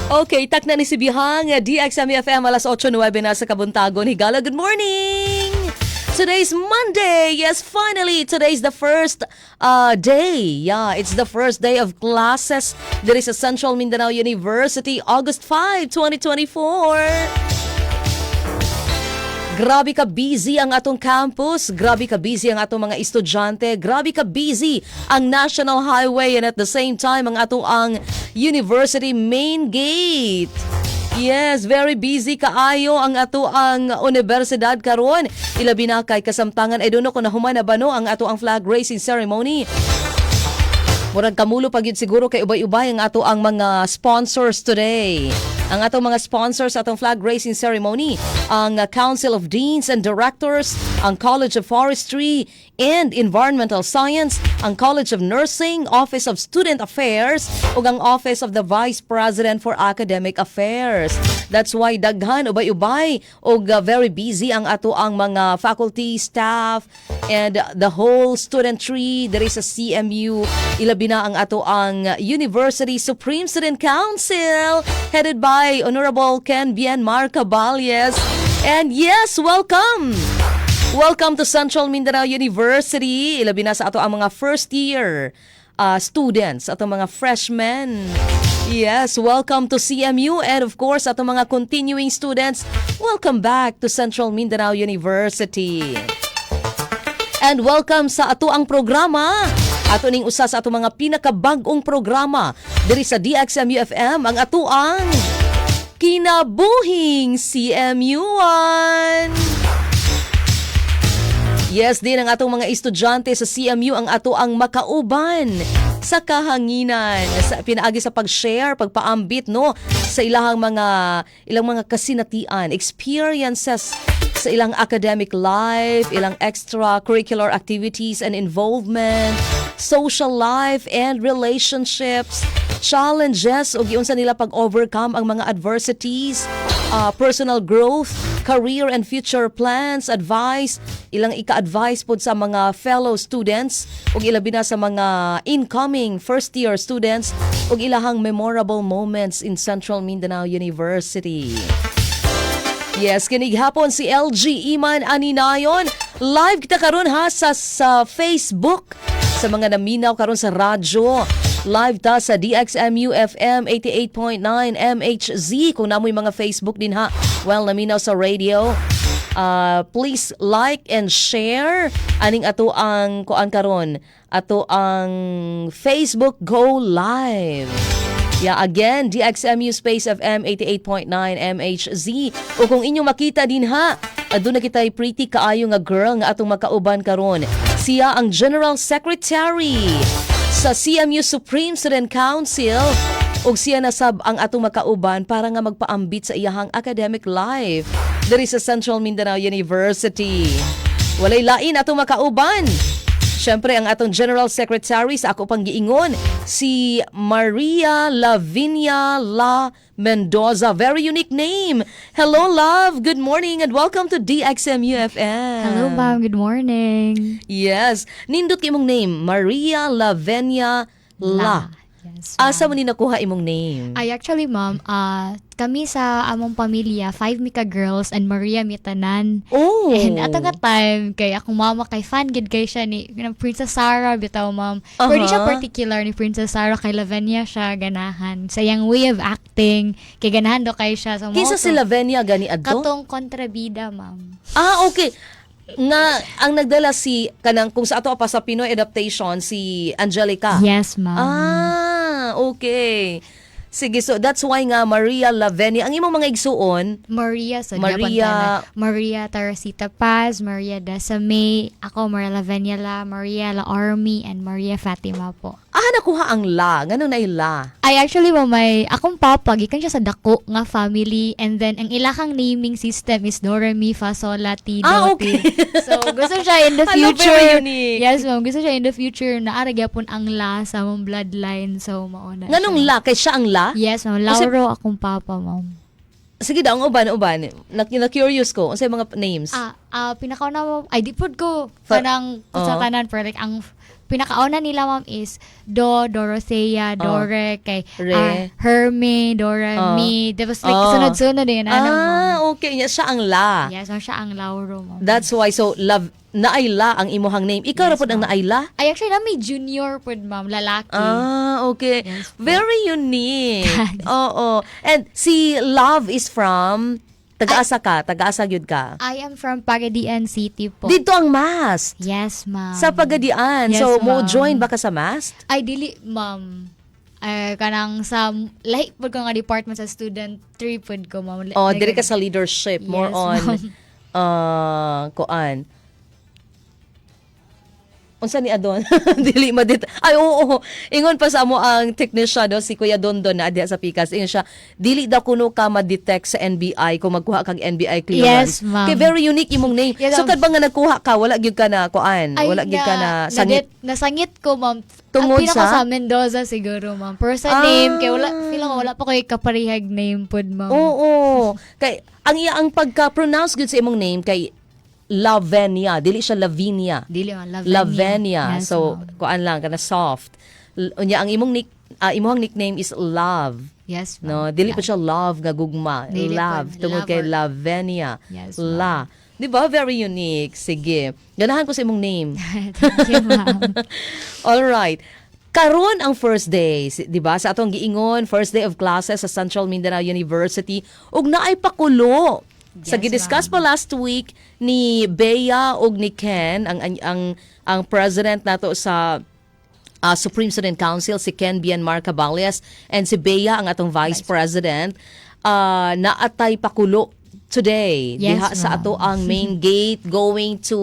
Okay, tak na ni si Bihang, DXME-FM, alas 8:09 na sa Kabuntagon. Higala, good morning! Today's Monday. Yes, finally, today's the first day. Yeah, it's the first day of classes. There is a Central Mindanao University, August 5, 2024. Grabe ka busy ang atong campus, grabe ka busy ang atong mga estudyante, grabe ka busy ang National Highway and at the same time ang atong University Main Gate. Yes, very busy kaayo ang ato ang universidad karon. Ilabi na kay kasamtangan. I don't know kung nahuman na ba no ang ato ang flag raising ceremony. Murag kamulo pag yun siguro kay ubay-ubay ang ato ang mga sponsors today. Ang atong mga sponsors atong flag raising ceremony, ang Council of Deans and Directors, ang College of Forestry and Environmental Science, ang College of Nursing, Office of Student Affairs, ug ang Office of the Vice President for Academic Affairs. That's why daghan ubay-ubay ug very busy ang ato ang mga faculty, staff, and the whole student tree. There is a CMU, ilabi na ang ato ang University Supreme Student Council headed by Honorable Ken Bien Marcaballes. And yes, welcome! Welcome to Central Mindanao University. Ilabi na sa ato ang mga first year students, ato mga freshmen. Yes, welcome to CMU and of course ato mga continuing students. Welcome back to Central Mindanao University. And welcome sa ato ang programa. Ato ning usa sa ato mga pinakabag-ong programa diri sa DXMU-FM, ang ato ang Kinabuhing CMU1. Yes, din ang atong mga estudyante sa CMU ang ato ang makauban sa kahanginan sa pinaagi sa pag-share, pagpaambit no sa ilang mga kasinatian, experiences sa ilang academic life, ilang extracurricular activities and involvement, social life and relationships, challenges o giunsa nila pag-overcome ang mga adversities, personal growth, career and future plans, advice, ilang ika-advise pod sa mga fellow students ug ilabi na sa mga incoming first year students ug ilahang memorable moments in Central Mindanao University. Yes, kinig hapon si LG Iman Aninayon. Live kita karon ha sa Facebook. Sa mga naminaw karon sa radyo, live ta sa DXMU FM 88.9 MHZ. Kung namoy mga Facebook din ha, well, naminaw sa radio. Please like and share aning ato ang kuan karon, ato ang Facebook Go Live. Yeah, again, DXMU Space FM 88.9 MHZ. O kung inyong makita din ha, adun na kita'y pretty kaayo nga girl nga atong makauban karon. Siya ang General Secretary sa CMU Supreme Student Council ug siya nasab ang atong makauban para nga magpaambit sa iyahang academic life diri sa Central Mindanao University. Walay lain atong makauban. Siyempre, ang atong General Secretary sa ako pang giingon, si Maria Lavinia La Mendoza. Very unique name. Hello, love. Good morning and welcome to DXMU-FM. Hello, ma'am. Good morning. Yes. Nindot imong name, Maria Lavinia La. Yes, Asa mo ni nakuha imong name? Ay, actually, ma'am, kami sa among pamilya, 5 mi ka girls and Maria mi tanan. Oh. And ato nga time, kay akong mama kay fan gid kay siya ni Princess Sarah bitaw, ma'am. Pero di siya particular ni Princess Sarah, kay Lavenia siya ganahan. Sa iyang way of acting, kay ganahan do kay siya. So, Kinsa si Lavenia gani adto? Katong kontrabida, ma'am. Okay. Nga ang nagdala si kanang kung sa ato pa sa Pinoy adaptation si Angelica. Yes, ma'am. Okay. Sige, so that's why nga Maria Lavenia. Ang imong mga igsuon, Maria sa Maria- Maria Tarasita Paz, Maria Dasame, ako Maria Lavenia La, Maria La Army, and Maria Fatima po. nakuha ang la. Ngano na ila? Ay, actually, may akong papa, gikan siya sa dako nga family, and then ang ilahang naming system is Do, Re, Mi, Fa, Sol, La, Ti, Do, okay. Ti. So, gusto siya in the Hello, future. very unique. Yes, ma'am. Gusto siya in the future na aragapon ang la sa mong bloodline. So, mauna Nganong siya. la? Kay siya ang la? Yes, ma'am. Lauro akong papa, ma'am. Sige daw, ang uban. Na-curious ko. Ano sa mga names? pinakauna mo, ay di pod ko, Fa- kanang sa tanan, pero like, ang pinakauna nila ma'am is Dorothea, Dore, kay Re. Herme, Mi. Tapos like, sunod-sunod yun. Ma'am. Okay. Siya ang la. Yes, so siya ang Lauro, ma'am. That's why, so, love, naayla ang imuhang name. Ikaw Yes, ra pod ang ma'am. naayla? Ay, actually, na may junior pod, ma'am, lalaki. Okay. Yes po. Very unique. Oo. And si Love is from taga-asa ka, taga-asa gyud ka. I am from Pagadian City po. Dito ang mast. Yes, ma'am. Sa Pagadian. Yes, So, mo ma'am. join ba ka sa mast? Ay, dili, ma'am. Kanang sa, lahi po ko nga department sa student 3 pod ko, ma'am. Oh, Like, diri ka sa leadership, more Yes, on ma'am. kuan. Unsa ni adon? Dili madit. Ay oo. Ingon pa sa amo ang technician do si Kuya Dondon na adya sa Pikas. Ingon siya, dili daw kuno ka ma-detect sa NBI kung magkuha kag NBI clearance. Yes, ma'am. Kay very unique imong name. Yes, So ma'am. kad ba nga nagkuha ka, wala gyud ka na kuan, wala gyud ka na sangit. Nasangit ko, ma'am. Tungod Pinaka sa? sa Mendoza siguro, ma'am. Pero sa name, kay feel ko wala pa ko'y kaparihag name pod, ma'am. Oo. Kay ang pagka-pronounce gyud sa imong name kay Lavenia, dili siya Lavinia. Dili, ma'am. Lavenia. Yes, So, ma'am. kuan lang kana soft. Unya ang imong nickname is Love. Yes, No, ma'am. dili pa siya love nga gugma. Dili Love pa, tungod kay lover. Lavenia. Yes, La. 'Di ba? Very unique. Sige. Ganahan ko sa imong name. Thank you, ma'am. All right. Karon ang first day, 'di ba? Sa atong giingon, first day of classes sa Central Mindanao University ug naay pakulo. Sa Yes, gidiscuss pa last week ni Bea ug ni Ken ang president nato sa Supreme Student Council si Ken Bien Marcabalias and si Bea ang atong vice president naatay pakulo today Yes, diha sa ma'am. ato ang main gate going to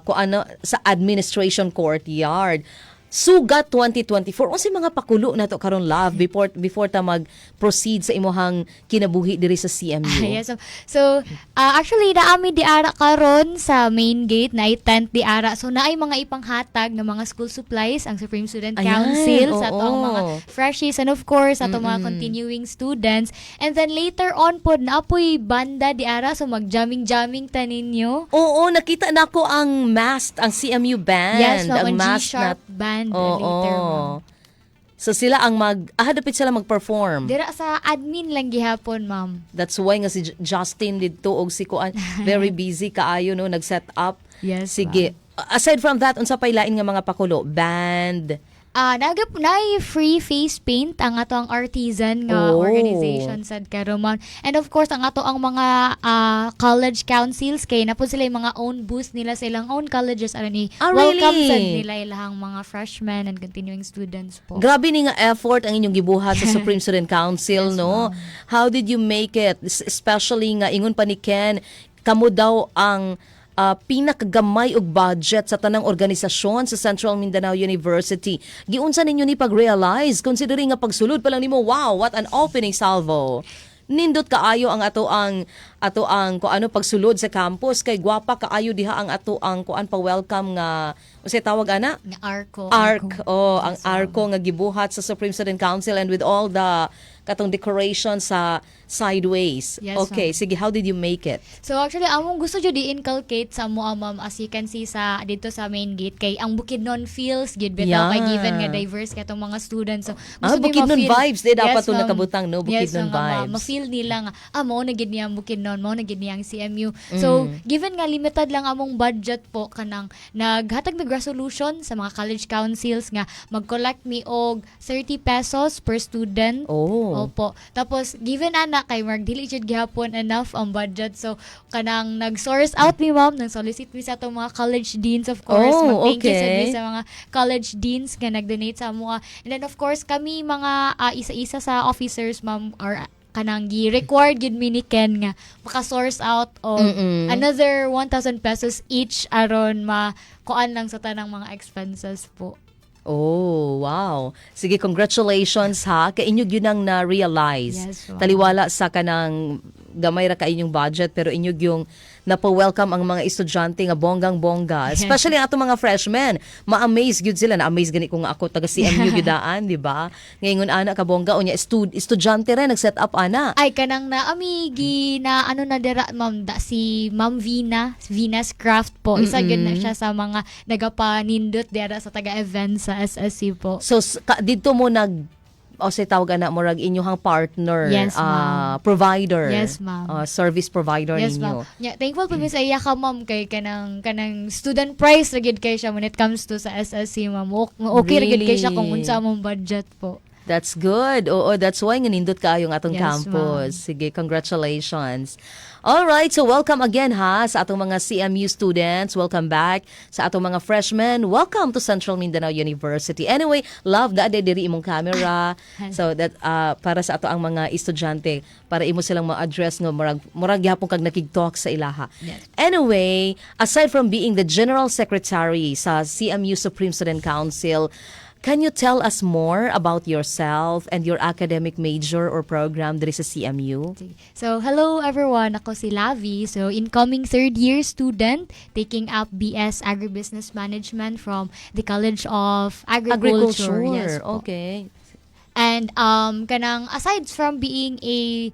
kung ano sa administration courtyard. Sugat 2024 unsa mga pakulo nato karon Love before ta mag-proceed sa imuhang kinabuhi diri sa CMU. Yes. So, actually, naami di ara karon sa main gate na tent di ara. So, naay mga ipanghatag ng mga school supplies ang Supreme Student Ayan, Council sa atong oo. mga freshies and of course sa atong mga continuing students. And then later on po, naapoy banda di ara. So, mag-jamming-jamming ta ninyo. Oo, nakita nako ang mast, ang CMU band, Yes, ma'am, ang ang mast G-Sharp band later, ma'am. So sila ang dapit sila mag-perform. Dira sa admin lang gihapon, ma'am. That's why nga si Justin didto og si Kuan very busy kaayo no nag-set up. Yes, Sige. Aside from that, unsa pay lain nga mga pakulo? Band. Naay free face paint ang ato ang artisan nga Oh. organization sad karon, ma'am. And of course ang ato ang mga college councils kay napud sila yung mga own booths nila sa ilang own colleges aron ni welcome Really? sad nila ilahang mga freshmen and continuing students po. Grabe ni nga effort ang inyong gibuhat sa Supreme Student Council, Yes, no? ma'am. How did you make it? Especially nga ingon pa ni Ken, kamo daw ang pinakagamay og budget sa tanang organisasyon sa Central Mindanao University. Giunsa ninyo ni pag-realize considering nga pagsulod pa lang nimo, wow, what an opening salvo. Nindot kaayo ang ato ang kung ano pagsulod sa campus kay gwapa kaayo diha ang ato ang kuan pa welcome nga unsay tawag ana? Nga ARCO. Ang ARCO nga gibuhat sa Supreme Student Council and with all the katong decoration sa sideways. Yes, Okay, ma'am. sige, how did you make it? So actually among gusto jud i-inculcate sa mo, ma'am, as you can see sa dito sa main gate kay ang Bukidnon feels gid bitaw kay Yeah. given nga diverse katong mga students. So gusto di Bukidnon ma-feel- vibes, di dapat to ma'am. nakabutang, no? Bukidnon yes, ma'am, vibes. ma-feel nila nga mao na gid niya ang Bukidnon, mao na gid niya ang CMU. So given nga limited lang among budget po kanang naghatag mig resolution sa mga college councils nga mag-collect mi og 30 pesos per student. Oh. Opo. Tapos, given ana kay Mark, dili jud gihapon enough ang budget. So, kanang nag-source out mi, ma'am, nag-solicit mi sa itong mga college deans, of course. Oh, Mag-thank you okay. sa mga college deans nga nag-donate sa mga. And then, of course, kami mga isa-isa sa officers, ma'am, or kanang gi-required gid mi ni Ken nga maka-source out of another 1,000 pesos each aron kuan lang sa tanang mga expenses po. Oh, wow. Sige, congratulations ha. Kay inyo yun ang na-realize. Yes, wow. Taliwala sa kanang gamay ra ka inyong budget pero inyog yung napa-welcome ang mga estudyante nga bonggang-bongga. Especially ang atong mga freshmen. Ma-amaze gyud sila. Na-amaze gani ko nga ako taga CMU gidaan, di ba? Ngayon ana ka bongga unya estudyante rin nag-set up ana. Ay, kanang na amigi na ano na dira, ma'am, si Ma'am Venus Craft po. Isa gyud na siya sa mga nagapanindot dira sa taga-event sa SSC po. So dito mo o say tawag na mo rag inyong partner, Yes, ma'am. provider. Yes, ma'am. Service provider Yes, ninyo. ma'am. Yeah, thankful po sa iya ka, ma'am, kay kanang student price ra gyud kay siya when it comes to sa SSC, ma'am. Okay ra gyud kay siya kung Really? unsa among budget po. That's good. Oo, that's why nindot kayo ng atong Yes, campus. Sige, congratulations. All right, so welcome again ha sa atong mga CMU students. Welcome back sa atong mga freshmen. Welcome to Central Mindanao University. Anyway, love da diri imong camera. So that para sa ato ang mga estudyante para imo silang ma-address nga murag gyapon kag nakig-talk sa ilaha. Yes. Anyway, aside from being the General Secretary sa CMU Supreme Student Council, can you tell us more about yourself and your academic major or program diri sa CMU? So, hello everyone. Ako si Lavi. So, incoming third year student taking up BS Agribusiness Management from the College of Agriculture. Yes po. Okay. And kanang aside from being a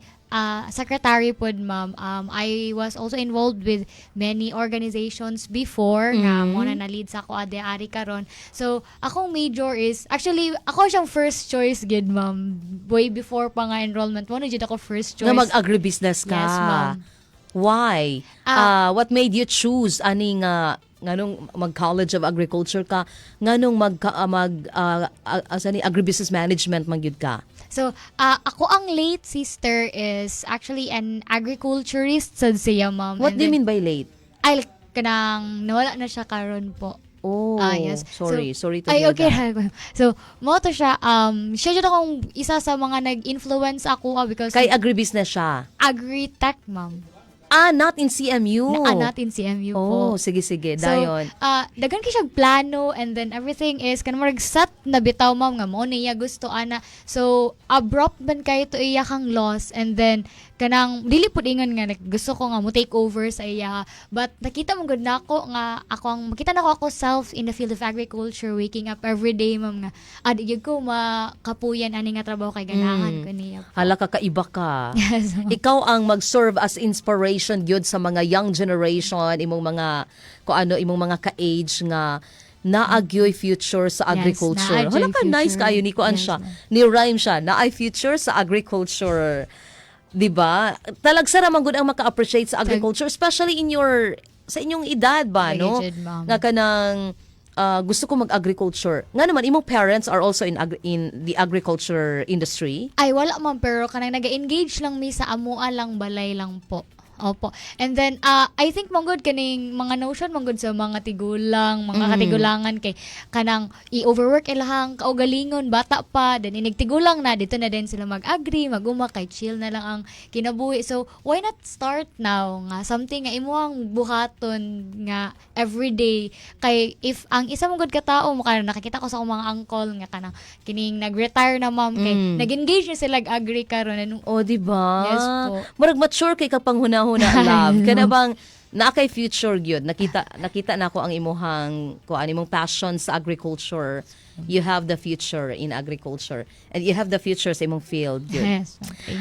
secretary pod, ma'am, I was also involved with many organizations before nga mo na na-lead sa ako ade-ari karon. So akong major is actually ako siyang first choice gid, ma'am, way before pa nga enrollment mo na jud ako first choice. Nga mag-agribusiness ka. Yes, ma'am. Why? What made you choose ani nga nganong mag-College of Agriculture ka, nganong agribusiness management magyud ka? So, ako ang late sister is actually an agriculturist sa siya, ma'am. What And do you then, mean by late? Ay, kanang nawala na siya karon po. Oh, Yes. sorry to Ay, hear okay. that. So, mo to siya, siya dyan akong isa sa mga nag-influence ako because Kay agribusiness siya. agri-tech, ma'am. Not in CMU. Natin CMU po. Oh, sige, So, dayon. dagan kay siyang plano and then everything is kanang marag sat na bitaw, ma'am, nga mo niya gusto ana. So abrupt man kay to iya kang loss and then kanang dili pud ingon nga gusto ko nga mo take over sa iya, but nakita mo gud nako nga makita nako ako self in the field of agriculture, waking up every day, ma'am, nga di ko makapuyan ani nga trabaho kay ganahan ko niya. Hala ka kaiba ka. Yes, ma'am. Ikaw ang mag-serve as inspiration gyud sa mga young generation, imong mga imong mga ka-age nga naagyoy future sa Yes, agriculture. naagyoy Hala ka nice future. kaayo ni kuan Yes, siya. ma'am. Ni rhyme siya, naay future sa agriculture. 'Di ba? Talagsara man gud ang maka-appreciate sa agriculture, especially in sa inyong edad ba, no? Agad, ma'am. Nga kanang gusto ko mag-agriculture. Nga naman, imong parents are also in the agriculture industry. Ay, wala man, pero kanang nag-engage lang mi sa amua lang, balay lang po. Opo. And then, I think manggod kaning mga notion manggod sa mga tigulang, mga katigulangan kay kanang i-overwork ilahang kaugalingon, bata pa, then inigtigulang na, dito na din sila mag-agree, mag-uma, kay chill na lang ang kinabuhi. So, why not start now nga? Something nga imuang buhaton nga everyday. Kay if ang isa manggod ka tao, nakakita ko sa akong mga uncle nga kanang kining nag-retire na, ma'am, kay nag-engage na sila agree karon anong O, di ba? Yes po. Murag mature kay kapanghunahuna love. Kana bang na kay future gyud. Nakita nako ang imong passion sa agriculture. You have the future in agriculture and you have the future sa imong field gyud. Yes, ma'am. Thank you.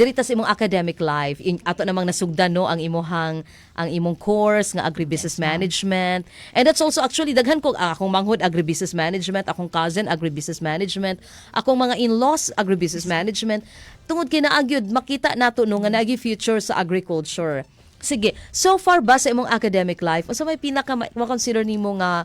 Diri ta sa imong academic life, ato namang nasugdan no ang imong course nga agribusiness management. And that's also actually daghan ko akong manghod agribusiness management, akong cousin agribusiness management, akong mga in-laws agribusiness management. Tungod kay naagyud makita nato no nga naagi future sa agriculture. Sige, so far ba sa imong academic life, unsa may pinaka ma-consider nimo nga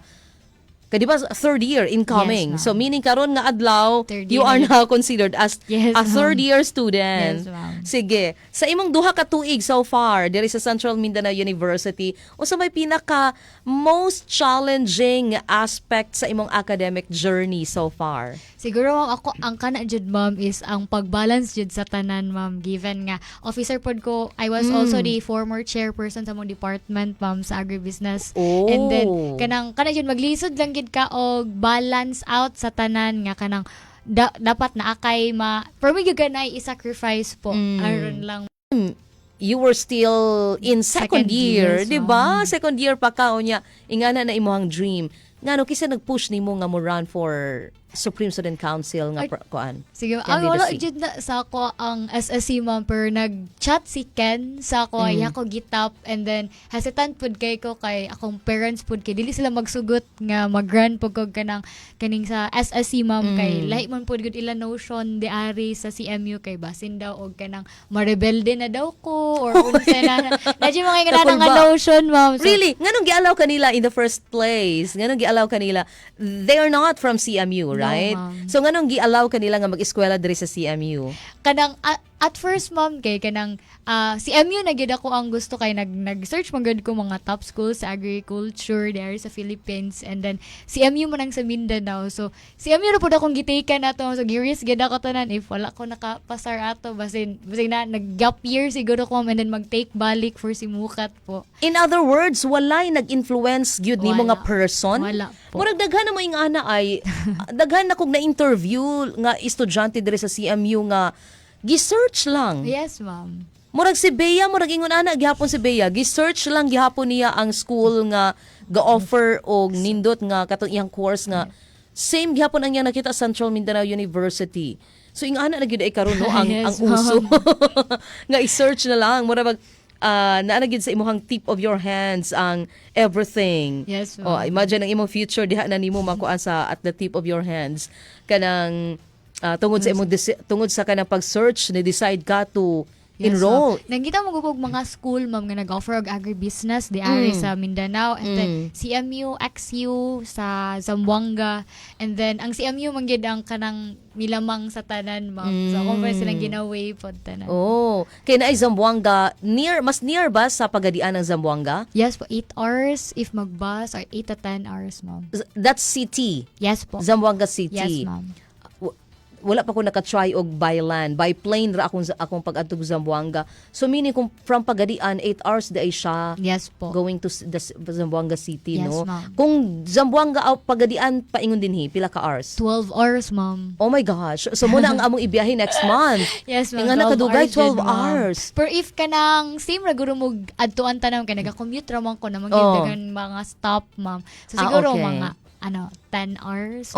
kaya di ba third year incoming? Yes, ma'am. So meaning karon nga adlaw, Third you year are na now considered as Yes, a ma'am. third year student. Yes, ma'am. Sige, sa imong duha ka tuig so far diri sa Central Mindanao University, unsa may pinaka most challenging aspect sa imong academic journey so far? Siguro, ma'am, ako ang kana jud, ma'am, is ang pag-balance jud sa tanan, ma'am, given nga officer pod ko, I was also the former chairperson sa mong department, ma'am, sa agribusiness. Oh. And then kana jud maglisod lang gid ka og balance out sa tanan nga kanang dapat na akay for me gyud ganay i-sacrifice po aron lang. you were still in second Second year, year, di ba? Second year pa ka, o niya, ingana na imuhang dream. Ngano, kisa nag-push ni mo nga mo run for Supreme Student Council nga kuan. Sige, ang wala Candidacy. jud na sa ako ang SSC ma'am, pero nag-chat si Ken sa ako, iya ko gitap, and then hesitant pud kay ko kay akong parents pud kay dili sila magsugot nga mag-run pud ko kaning sa SSC ma'am, kay lahi man pud gud ila notion di ari sa CMU kay basin daw og kanang marebelde na daw ko or unsa na nadyo mga kanang nga Nakulba. notion ma'am. So, Really? Nganong gialaw kanila in the first place? Nganong gialaw kanila? They are not from CMU, right? ma'am. So nganong gialaw kanila nga mag-eskwela diri sa CMU? kanang at first ma'am kay kanang CMU na gid ako ang gusto kay nag-search man gud ko mga top schools sa agriculture there sa Philippines, and then CMU man ang sa Mindanao, so CMU ra pud akong gitaken ato, so curious gid ako tanan if wala ko nakapasar ato basin na nag-gap year siguro ko, and then mag-take balik for simukat po. In other words, walay nag-influence gyud nimo Wala. nga person? Wala po. Murag daghan na mo ing ana ay daghan na kog na-interview nga estudyante diri sa CMU nga gi-search lang. Yes ma'am. Murag si Bea, murag ingon ana gihapon si Bea, gi-search lang gihapon niya ang school nga ga-offer og nindot nga katong iyang course nga same gihapon ang iya nakita sa Central Mindanao University. So ing ana na gyud ay karon no ang Yes, uso nga i-search na lang murag naa na gyud sa imong tip of your hands ang everything. Yes, ma'am. Oh, imagine ang imong future diha na nimo makuan sa at the tip of your hands kanang tungod sa imong tungod sa kanang pag-search ni decide ka to enroll. So, nangita mo gugog mga school ma'am nga nag-offer og agribusiness di ari sa Mindanao, and then CMU, XU sa Zamboanga, and then ang CMU man gid ang kanang milamang sa tanan ma'am. So kung pa silang ginaway pod tanan. Oh, kay naay Zamboanga, mas near ba sa pagadian ng Zamboanga? Yes po, 8 hours if magbus, or 8 to 10 hours ma'am. That's city. Yes po. Zamboanga City. Yes ma'am. Wala pa ko nakatry og by land. By plane ra akong pag-adtog Zamboanga. So meaning kung from Pagadian 8 hours di ay siya Yes po. going to the Zamboanga City, Yes, no? ma'am. Kung Zamboanga o Pagadian paingon dinhi pila ka hours? 12 hours ma'am. Oh my gosh. So muna ang among ibiyahe next month. Yes, ma'am. Nga nakadugay 12 yun, ma'am. hours. Pero if ka nang same ra guro mo adtuan tanam kay naga-commute ra man ko na Oh. magdagan mga stop, ma'am. So siguro okay. mga 10 hours. 2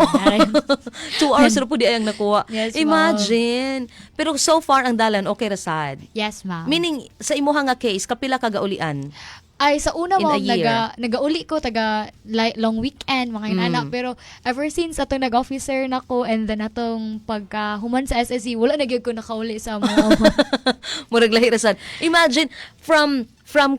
hours ra po di ayang nakuha. Yes, ma'am. Imagine. Pero so far ang dalan okay ra sad. Yes, ma'am. Meaning sa imuha nga case kapila ka gaulian? Ay, sa una In a ma'am, year. nagauli ko long weekend, mga inana. Pero ever since atong nag-officer na ko, and then atong pagka-human sa SSC, wala na gyud ko nakauli sa mo. Murag lahi ra sad. Imagine from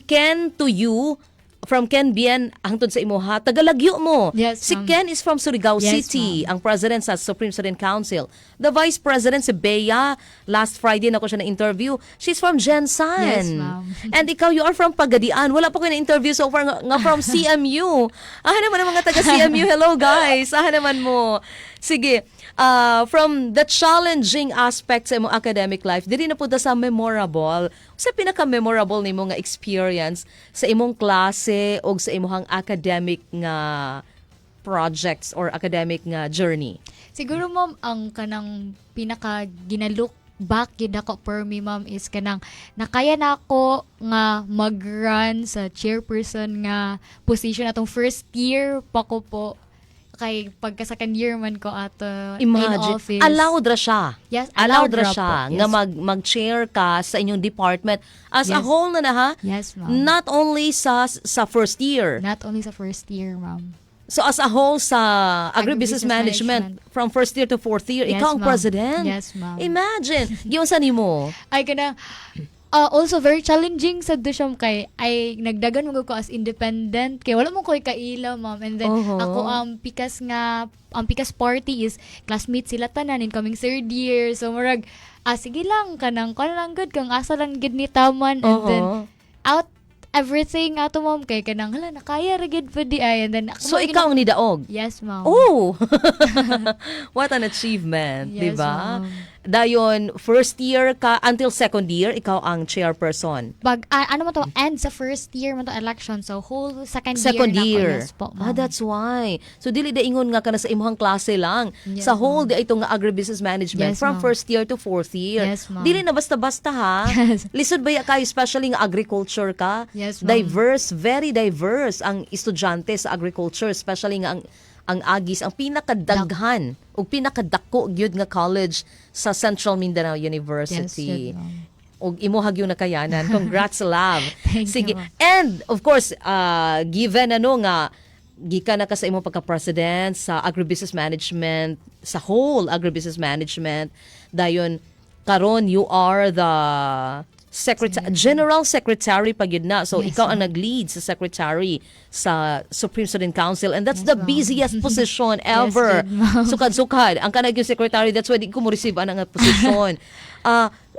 Ken to you, from Ken Bien hangtod sa imuha, tagalagyo mo. Yes, Si ma'am. Ken is from Surigao Yes, City, ang president sa Supreme Student Council. The vice president si Bea, last Friday na ko siya na-interview, she's from Gensan. Yes, ma'am. And ikaw, you are from Pagadian. Wala pa ko na-interview so far nga from CMU. Naman ang mga taga CMU. Hello guys. Naman mo. Sige. From the challenging aspects sa imong academic life, diri na punta sa memorable. Sa pinaka-memorable nimo nga experience sa imong klase o sa imong academic nga projects or academic nga journey. Siguro ma'am, ang kanang pinaka ginalook back gid ako for me ma'am is kanang nakaya na ako nga mag-run sa chairperson nga position atong first year pa ko po, kay pagka second year man ko ato in Imagine, office. allowed ra siya. Yes, allowed ra ra siya po. nga Yes. mag-chair ka sa inyong department as a Yes. whole na ha. Yes, ma'am. Not only sa first year. Not only sa first year, ma'am. So as a whole sa agribusiness Agribusiness management, management. from first year to fourth year, Yes, ikaw ang ma'am. president. Yes, ma'am. Imagine, yun sa nimo. Ay kanang also very challenging sa dusyam kay ay nagdagan mo ko as independent kay wala mo koy kaila ma'am, and then Oho. ako ang pikas party is classmates sila tanan incoming third year, so murag sige lang kanang lang good kang asa lang gid ni taman, and Oho. then out everything ato ma'am kay kanang hala nakaya ra gid pud di ay, and then ako So mga ikaw ang nidaog. Yes, ma'am. Oh! What an achievement, Yes, 'di ba? ma'am. Dayon, first year ka until second year, ikaw ang chairperson. Pag, ano mo to, end sa first year mo to election. So, whole second Year. na ko. Yes po, ma'am. That's why. So, dili da ingon nga ka na sa imuhang klase lang. Yes, Sa whole, ma'am. di itong nga agribusiness management Yes, from ma'am. first year to fourth year. Yes, ma'am. Dili na basta-basta ha. Yes. Lisod ba ya kayo, especially nga agriculture ka? Yes, ma'am. Diverse, very diverse ang estudyante sa agriculture, especially nga ang Agis, ang pinakadaghan o pinakadako gyud nga college sa Central Mindanao University. Yes, yun, ma'am. O imuhag yung nakayanan. Congrats, love. Thank Sige. you, ma'am. And of course, given nga gikan na ka sa imong pagka-president sa agribusiness management, sa whole agribusiness management, dayon karon you are the General Secretary pag yun na. So, Yes, ikaw ang ma'am. nag-lead sa Secretary sa Supreme Student Council and that's Yes, the ma'am. busiest position ever. good, ma'am. Sukad-sukad. Ang kanag yung Secretary, that's why di ko mo receive ang nga position.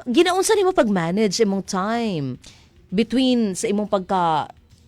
Ginaunsa nimo pag-manage imong time between sa imong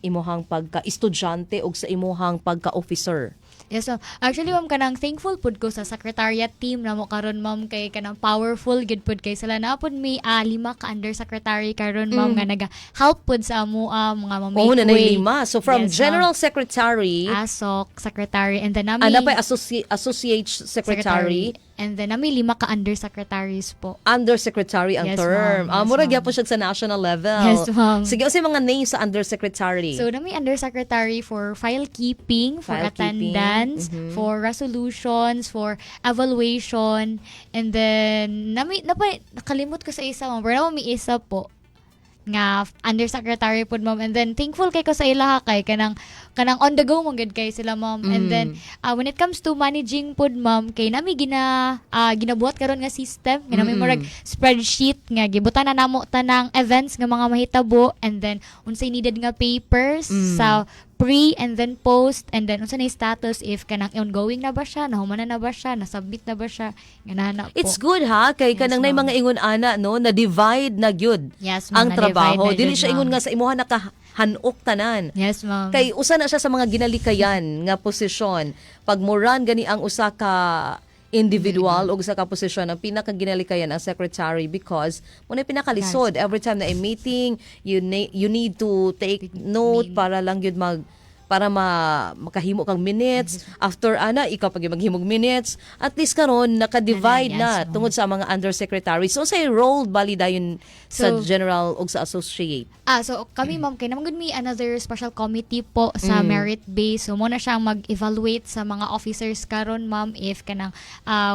imuhang pagka-estudyante o sa imuhang pagka-officer? Yes, ma'am. Actually, ma'am, kanang thankful pud ko sa secretariat team na mo karon, ma'am, kay kanang powerful good pud kay sila na pud may 5 ka undersecretary karon, ma'am, nga naga-help pud sa amo mga Oo, na way. 5. So from Yes, General Secretary, ASOC, secretary, and then nami ano pa Associate Secretary, and then nami 5 ka undersecretaries po. Undersecretary ang Yes, term. ma'am. Yes, Mura ma'am. gyapon siya sa national level. Yes, ma'am. Sige, kasi mga names sa Undersecretary. So, nami undersecretary for file keeping, for File keeping, attendance, for resolutions, for evaluation, and then nakalimot ko sa isa, ma'am. Pero may isa po nga undersecretary po, ma'am. And then thankful kay ko sa ilaha kay kanang on the go magud kay sila, ma'am. And then when it comes to managing pod, ma'am, kay nami ginabuhat karon nga system, nga nami murag spreadsheet nga gibutan na namo tanang events nga mga mahitabo, and then unsay needed nga papers sa pre and then post, and then unsa na status if kanang ongoing na ba siya, nahuman na ba siya, nasubmit na ba siya, ganana po. It's good ha, kay Yes, kanang nay ma'am. mga ingon ana no, na divide na gyud Yes, ma'am, ang na-divide trabaho. na Dili gyud, siya ingon ma'am. nga sa imuha nakahanok tanan. Yes, ma'am. Kay usa na siya sa mga ginalikayan nga posisyon. Pag moran gani ang usa ka individual o usa ka posisyon, ang pinakaginalikayan ang secretary because muna pinakalisod every time na meeting, you need to take note para lang yun makahimo kang minutes. After ikaw pag maghimog minutes, at least karon naka-divide Yes, na ma'am. tungod sa mga undersecretary. So say role bali dayon sa So, general o sa associate. So kami, ma'am, kay naman may another special committee po sa merit base. So muna siyang mag-evaluate sa mga officers karon, ma'am, if kanang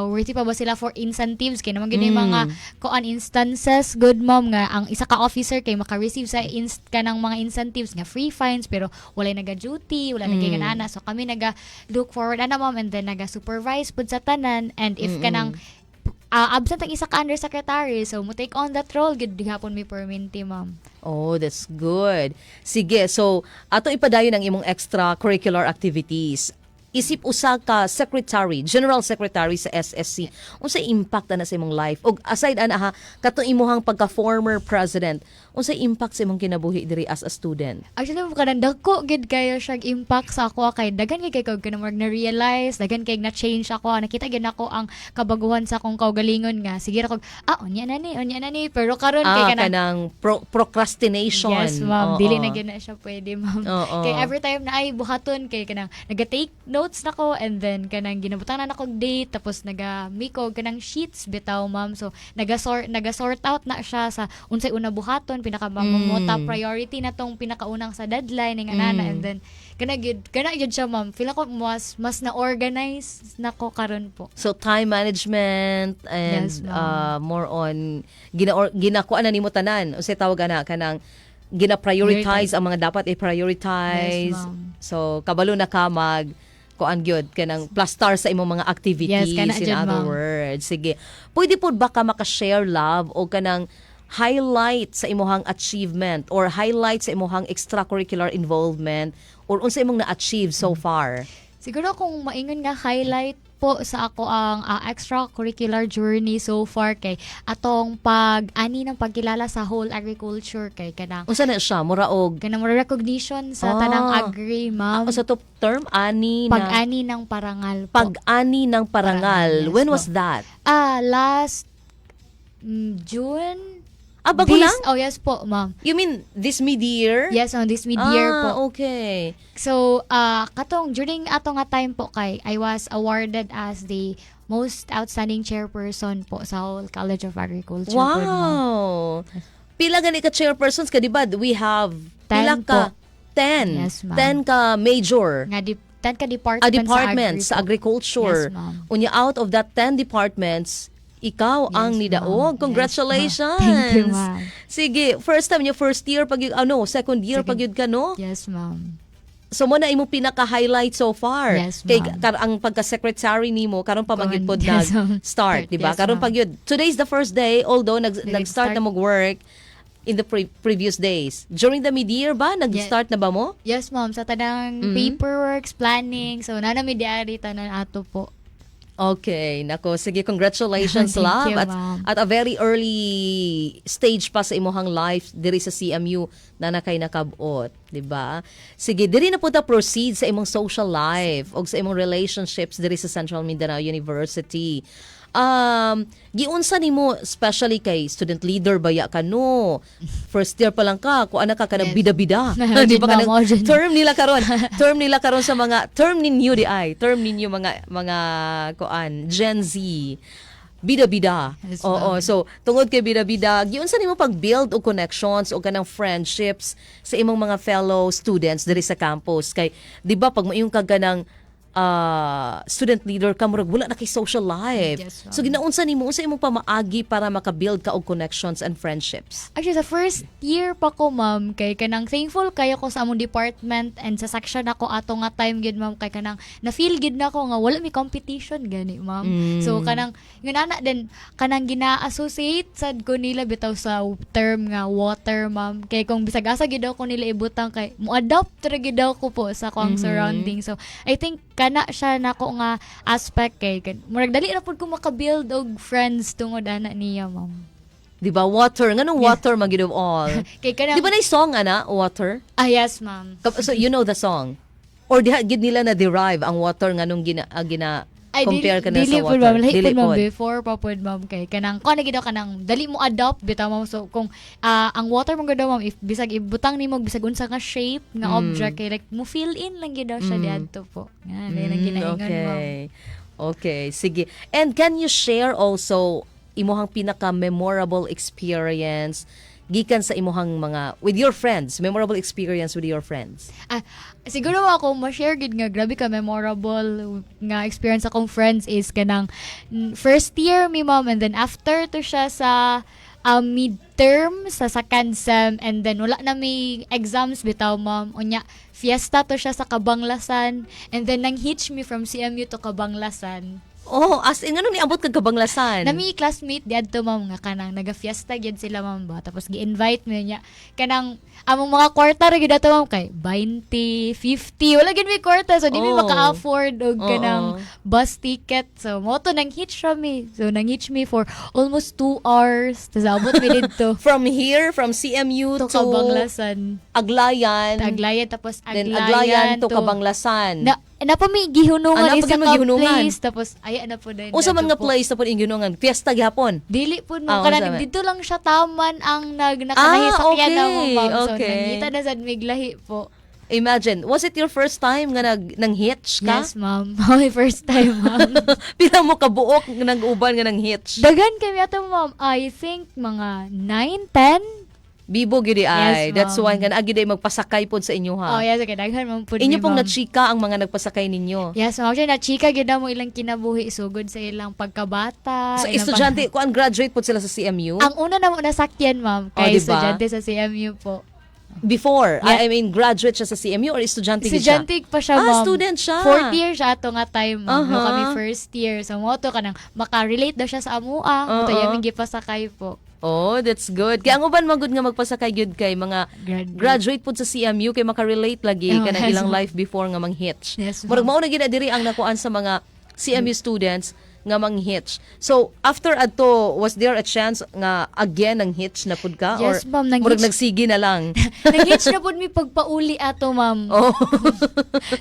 worthy pa ba sila for incentives. Kay naman yung mga instances, good, ma'am, nga ang isa ka officer kay maka-receive sa kanang mga incentives nga free fines pero walay naga-duty, wala nagay-ganana. So kami naga-look forward ma'am, and then naga-supervise pud sa tanan, and if kanang absent ang isa ka undersecretary, so mo take on that role, gid gihapon may perminti, ma'am. Oh, that's good. Sige, so ato ipadayon ang imong extracurricular activities. Isip usa ka secretary, general secretary sa SSC. Unsay impact na sa imong life? Og aside kato imuhang pagka former president, unsay impact sa imong kinabuhi diri as a student? Actually, kanang dako gid kayo siya impact sa ako kay daghan kay kanang na-realize, daghan kay na-change ako, nakita gid ako ang kabaguhan sa akong kaugalingon nga. Sige ra kog, unya na ni, pero karon kay kanang procrastination. Yes, Oo. ma'am. Dili na gyud na siya pwede, ma'am. Oo. Kay every time na ay buhaton kay kanang naga-take notes na ko, and then kanang ginabutan na ako date, tapos naga-miko kanang sheets bitaw, ma'am. So naga-sort out na siya sa unsay una buhaton, pinaka priority na tong pinakaunang sa deadline nga nana, and then kana gyud siya, ma'am. Feel ako mas na-organize na ko karon po. So time management and Yes, ma'am. more on ginakuan na nimo tanan. Unsay tawag kanang gina-prioritize ang mga dapat i-prioritize. Yes, ma'am. So kabalo na ka kuan gyud kanang plus star sa imong mga activities, Yes, kana in dyan, other ma'am. words. Sige. Pwede po ba ka maka-share, love, o kanang highlight sa imong achievement or highlight sa imong extracurricular involvement or unsa imong na-achieve so far? Siguro kung maingon nga highlight po sa ako ang extracurricular journey so far kay atong pag-ani ng pagkilala sa whole agriculture kay kanang Unsa na siya? Mura og recognition sa tanang agri, ma'am. sa top term ani na Pag-ani ng parangal po. pag-ani ng parangal. Yes, When po. was that? Last June. Bago lang? Oh, yes po, ma'am. You mean this mid-year? Yes, on this mid-year po. Okay. So, katong during ato nga time po kay I was awarded as the most outstanding chairperson po sa whole College of Agriculture. po, ma'am. Wow. Pila gani ka chairpersons ka, di ba? We have, 10 pila ka? po. 10. Yes, ma'am. 10 ka major. Nga 10 ka department, Departments sa sa agriculture. Yes, ma'am. Unya, out of that 10 departments, ikaw ang Yes, nidaog. ma'am. Congratulations. Yes, ma'am. Thank you, ma'am. Sige, first time yung first year pag second year pag yun ka, no? Yes, ma'am. So mo na imo pinaka-highlight so far. Yes, Kay ma'am. ang pagka-secretary nimo karon pa magyud pod Yes, ma'am. start, di ba? Yes, Karon ma'am. pa gyud. Today's the first day, although nag-start Nag-start. na mag-work in the previous days. During the mid-year ba nag-start na ba mo? Yes, ma'am. Sa tanang Mhm. paperworks, planning. So, nanamidiari tanan ato po. Okay, nako, sige, congratulations, Thank love. you, At, ma'am. at a very early stage pa sa imong life diri sa CMU na nakay nakabot, di ba? Sige, diri na po ta proceed sa imong social life o sa imong relationships diri sa Central Mindanao University. Giunsa nimo especially kay student leader baya ka no. First year pa lang ka, kuan na ka kanang Yes. bida-bida. Di ba Ma'am, kanang Ojin. term nila karon sa mga term ninyo mga kuan Gen Z. Bida-bida. Yes, Oo, ma'am. so tungod kay bida-bida, giunsa nimo pag-build og connections o kanang friendships sa imong mga fellow students diri sa campus kay di ba pag maayong ka ganang student leader ka murag wala na kay social life. Yes, ma'am. So ginaunsa nimo unsa imong pamaagi para maka-build ka og connections and friendships? Actually, sa first year pa ko, ma'am, kay kanang thankful kayo ko sa among department and sa section ako ato nga time gid, ma'am, kay kanang na-feel gid na ko nga wala mi competition gani, ma'am. So kanang yun ana din kanang gina-associate sad ko nila bitaw sa term nga water, ma'am. Kay kung bisag asa gid daw ko nila ibutang kay mo adapt ra gid daw ko po sa akong surrounding. So I think kana siya nako nga aspect kay murag dali ra pud ko maka-build og friends tungod ana niya, ma'am. Di ba water nganong water magid of all? Kay kanang Di ba na song ana water? yes, ma'am. So you know the song? Or diha gid nila na derive ang water nganong gina compare ka na dili sa po, water? ma'am. Lahi Dili po, ma'am. pod. Before pa po, ma'am. Kay kanang, kung ano gid daw kanang, dali mo adopt, bitaw, ma'am. So, kung ang water mo gid daw, ma'am, if bisag ibutang nimo bisag unsa nga shape, nga object, kay like, mo fill in lang gid daw siya diadto po. Nga, dahil lang ginaingon, ma'am. Okay. Okay, sige. And can you share also imuhang pinaka-memorable experience gikan sa imuhang mga with your friends, memorable experience with your friends? Siguro ako ma-share gid nga grabe ka memorable nga experience akong friends is kanang first year mi, ma'am, and then after to siya sa midterm sa second sem, and then wala na may exams bitaw, ma'am. Unya fiesta to siya sa Kabanglasan, and then nang hitch me from CMU to Kabanglasan. Oh, as in, ano ni abot kag Kabanglasan? Nami classmate diadto, ma'am, nga kanang naga-fiesta gyud sila, ma'am, ba, tapos gi-invite mo niya kanang among mga kwarta ra gyud ato, ma'am, kay 20, 50 wala gyud may kwarta, so di mi Oh. maka-afford og Oo. kanang bus ticket. So mo to nang hitch me, so nang hitch me for almost 2 hours, tapos abot mi didto From here, from CMU to to Kabanglasan, Aglayan, Aglayan, tapos then Aglayan Aglayan to Kabanglasan. na pa may gihunungan Pa isa gyud ka gihunungan. place, tapos ay na po din Unsa man nga dito po. place na po ingunungan? Fiesta gihapon. Dili po, Ah, no. unsa Kanang man? dito lang siya taman ang nakanahisakyan na mo, okay, ma'am. So, okay. nangita na sa miglahi po. Imagine, was it your first time nga nang hitch ka? Yes, ma'am. My first time, ma'am. Pila mo kabuok nang uban nga nang hitch? Dagan kami ato, ma'am. I think mga 9, 10? Bibo gyud ay. Yes, That's ma'am. why nga agi day magpasakay pod sa inyo ha. Oh, yes. Okay, daghan, ma'am. Po Inyo ni, pong ma'am. nachika ang mga nagpasakay ninyo. Yes, ma'am. Actually, na-chika gyud na mo ilang kinabuhi. Sugod sa ilang pagkabata. So, ilang estudyante, kung graduate po sila sa CMU? Ang una na mo nasakyan, ma'am. Oh, Kay diba? estudyante sa CMU po. Before? Yeah. I mean, graduate siya sa CMU or estudyante gid siya? Estudyante pa siya, ma'am. Student siya. Fourth year siya ato nga time, ma'am. Uh-huh. Kami first year. So, mo to ka nang makarelate daw siya sa amua. Uh-huh. Ito yamin gipasakay po. Oh, that's good. Kaya ang uban magud nga magpasakay gyud kay mga graduate pud sa CMU kay makarelate lagi Oh, kanang yes, ilang ma'am. life before nga manghitch. Yes, ma'am. Murag mao na gid diri ang nakuan sa mga CMU students nga manghitch. So, after adto, was there a chance nga again ang hitch na pud ka? Yes, or ma'am, nang murag hitch. nagsigi na lang? Nag-hitch na po mi pagpauli ato, ma'am. Oh.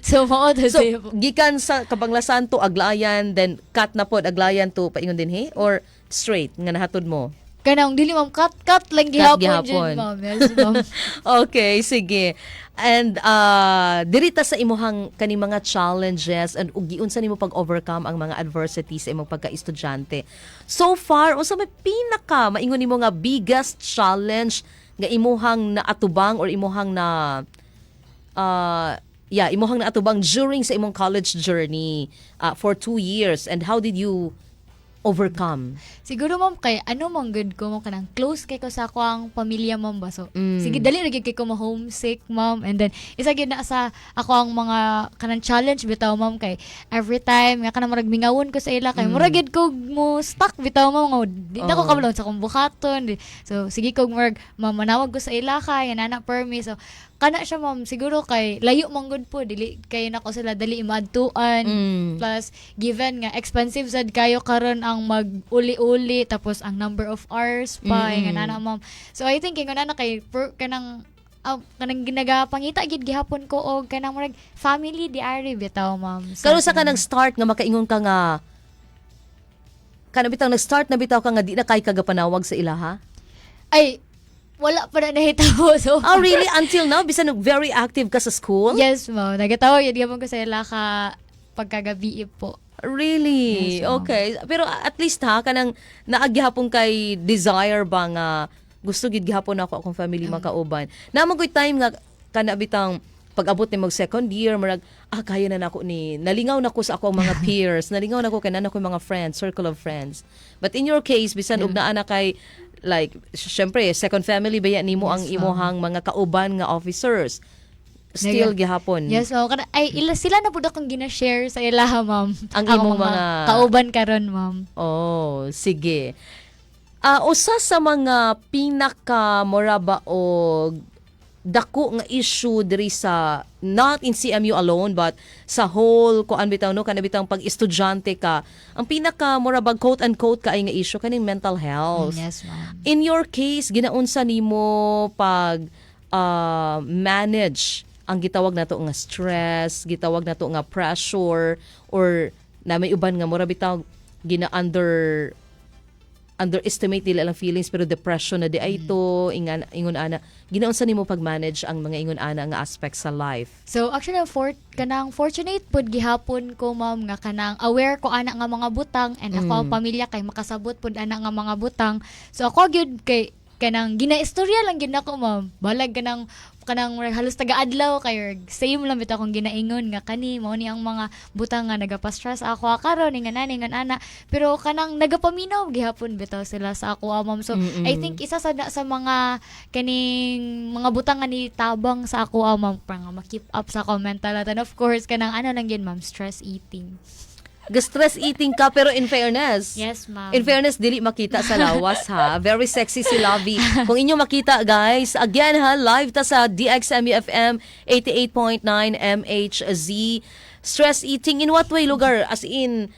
So, mao to So, siya po. gikan sa Kabanglasan to Aglayan, then cut na pod Aglayan to paingon din he? Or straight nga nahatod mo? kanang dili ma'am cut lang gihapon gihapon. dyan ma'am. Yes ma'am. Okay, sige. And dirita sa imuhang kaning mga challenges and ug giunsa nimo pag-overcome ang mga adversities sa imong pagka-estudyante. So far, unsa may pinaka maingon nimo nga biggest challenge nga imuhang naatubang or imuhang imuhang naatubang during sa imong college journey for 2 years, and how did you overcome? Siguro ma'am kay ano man good ko mo kanang close kay ko sa ako ang pamilya ma'am ba. So sige dali ra gyud kay ko ma homesick ma'am, and then isa gyud na sa ako ang mga kanang challenge bitaw ma'am kay every time nga kanang murag mingawon ko sa ila kay murag gyud ko mo stuck bitaw ma'am nga di na ko kabalon sa kong buhaton. So sige ko murag manawag ko sa ila kay nana permi. So kana siya ma'am siguro kay layo man gud po dili kay nako sila dali imadtuan. Plus given nga expensive sad kayo karon ang mag-uli-uli tapos ang number of hours pa nga nana ma'am. So I think nga nana kay kanang ginagapangita gid gihapon ko og kanang murag family diary bitaw ma'am. Karon sa kanang start nga makaingon ka nga kanang bitaw nag-start na bitaw ka nga di na kay kagapanawag sa ilaha? Ay wala pa na nahitabo. So, Oh, really? Until now? Bisan very active ka sa school? yes, ma'am. Nagatawag yun gapon ko sa ila ka pagkagabi po. Really? Yes, ma'am. Okay. Pero at least kanang naagyahapon kay desire ba nga gusto gid gihapon ako akong family makauban. Namang ko'y time nga kana bitang pag-abot ni mag second year, marag, kaya na nako ni, nalingaw na ko sa ako ang mga peers, nalingaw na ko kay na ko mga friends, circle of friends. But in your case, bisan ug naa na kay, like, syempre, second family ba yan nimo ang imuhang mga kauban nga officers? Still gihapon. Yes, so sila na pud akong gina-share sa ila ma'am. Ang imong mga kauban karon ma'am. Oh, sige. Usa sa mga pinaka moraba og dako nga issue diri sa not in CMU alone but sa whole kuan bitaw no kana bitang pag estudyante ka, ang pinaka morabag quote unquote kaay nga issue kaning mental health. Yes, ma'am. In your case ginaunsa nimo pag manage ang gitawag nato nga stress, gitawag nato nga pressure, or na may uban nga mura bitaw underestimate nila ang feelings pero depression na di ay ito ingon ana ginaunsa nimo pag-manage ang mga ingon ana nga aspects sa life? So actually kanang fortunate pud gihapon ko ma'am nga kanang aware ko ana nga mga butang, and ako ang pamilya kay makasabot pud ana nga mga butang. So ako gyud kay kanang ginaistorya lang gyud nako ma'am. Balag kanang halos taga-adlaw kay same lang bitaw akong ginaingon nga kani mao ni ang mga butang nga nagapa-stress ako karon nga nani nga ana, pero kanang nagapaminaw gihapon bitaw sila sa ako ma'am. So I think isa sa mga kaning mga butang nga ni tabang sa ako ma'am para nga ma-keep up sa ako mental health, and of course kanang ano lang yun ma'am, stress eating. Stress eating ka pero in fairness. Yes, ma'am. In fairness, dili makita sa lawas ha. Very sexy si Lovey. Kung inyo makita guys, again ha, live ta sa DXMU FM 88.9 MHZ. Stress eating in what way lugar? As in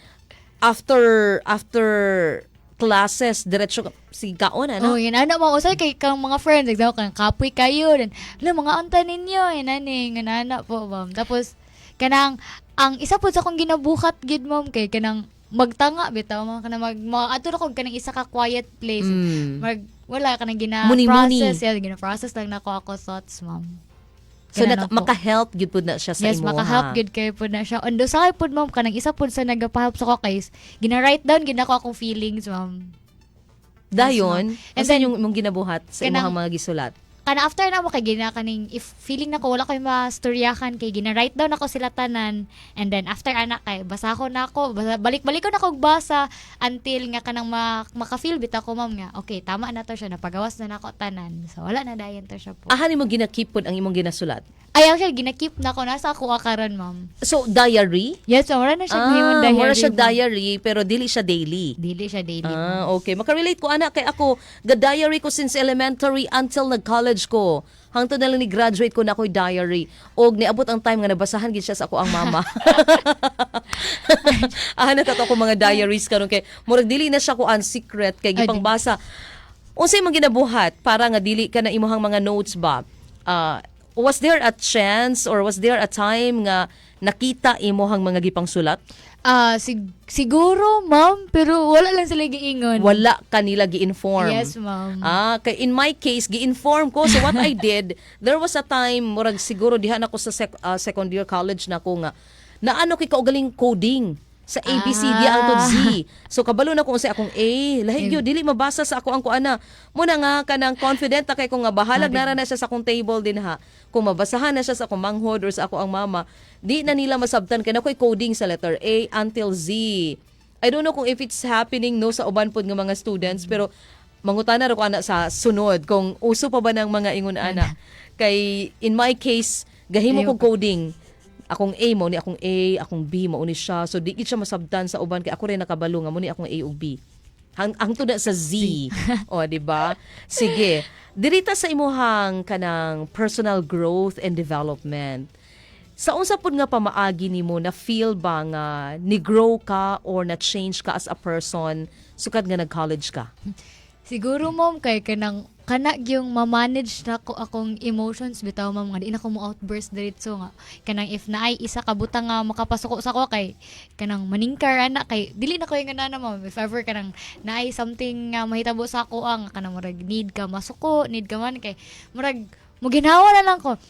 after classes diretso si kaon ano? Oh, yun ano mo usay kay kang mga friends, example kang kapoy kayo then mga anta ninyo yan ani nga nana po ma'am. Tapos kanang ang isa po sa akong ginabuhat gid ma'am kay kanang magtanga bitaw mga kanang ato ko kanang isa ka quiet place. Wala kanang gina-process, gina-process lang nako ako thoughts ma'am. So maka-help gid pud na siya sa yes, imo. Yes, maka-help gid kay pud na siya. Undo sa kay pud ma'am kanang isa pud sa nagapa-help sa ko kay gina-write down gid nako akong feelings ma'am. Dayon, and then yung mong ginabuhat sa imong mga gisulat. Kana after na mo kay kaning if feeling nako wala koy mastoryahan kay gina-write down ako sila tanan, and then after anak kay basahon nako balik-balik ko nako basa until nga kanang maka-feel bitaw ko ma'am nga okay tama na to siya, napagawas na nako tanan, so wala na dayon to siya po. Aha nimo gina-keep pud ang imong ginasulat? Ay actually gina-keep nako nasa ako karon ma'am. So diary? Yes, so wala na siya himong diary. Wala siya diary pero dili siya daily. Dili siya daily. Okay. Makarelate ko ana kay ako ga-diary ko since elementary until nag-college ko. Hangtod na lang ni graduate ko na ako'y diary. Og niabot ang time nga nabasahan gid siya sa ako ang mama. Nato ko mga diaries karon kay murag dili na siya ko secret kay gipang basa. Unsay man ginabuhat para nga dili ka na imuhang mga notes ba? Was there a chance or was there a time nga nakita imuhang mga gipang sulat? Siguro, ma'am, pero wala lang sila giingon. Wala kanila gi-inform. Yes, ma'am. Kay in my case, gi-inform ko. So what I did, there was a time, murag siguro diha na ko sa second year college na ko nga, naano kay kaugaling coding sa ABCD hangtod Z. So kabalo na ko sa akong A, lahi gyud dili mabasa sa ako ang kuana. Muna nga kanang confident ta kay ko nga bahalag nara na siya sa akong table din ha. Kung mabasahan na siya sa akong manghod or sa ako ang mama, di na nila masabtan kay nakoy coding sa letter A until Z. I don't know kung if it's happening no sa uban pod nga mga students, pero mangutana ra ko ana sa sunod kung uso pa ba ng mga ingon ana. Kay in my case, gahimo ko coding. Akong A mo ni akong A, akong B mo ni siya. So di gid siya masabtan sa uban kay ako rin nakabalo nga mo ni akong A ug B. Hangtod na sa Z. O, di ba? Sige. Dirita sa imuhang kanang personal growth and development. Sa unsa pud nga pamaagi nimo na feel ba nga ni grow ka or na change ka as a person sukad nga nag-college ka? Siguro, ma'am, kay kana yung ma-manage na ko akong emotions bitaw, ma'am, nga di na ko mo outburst diretso nga kanang if naay isa ka butang nga makapasok sa ko kay kanang maningkar ana kay dili na ko yung ganana, ma'am. If ever kanang naay something nga mahitabo sa ako ang kanang murag need ka masuko, need ka man kay murag mo ginawa na lang ko.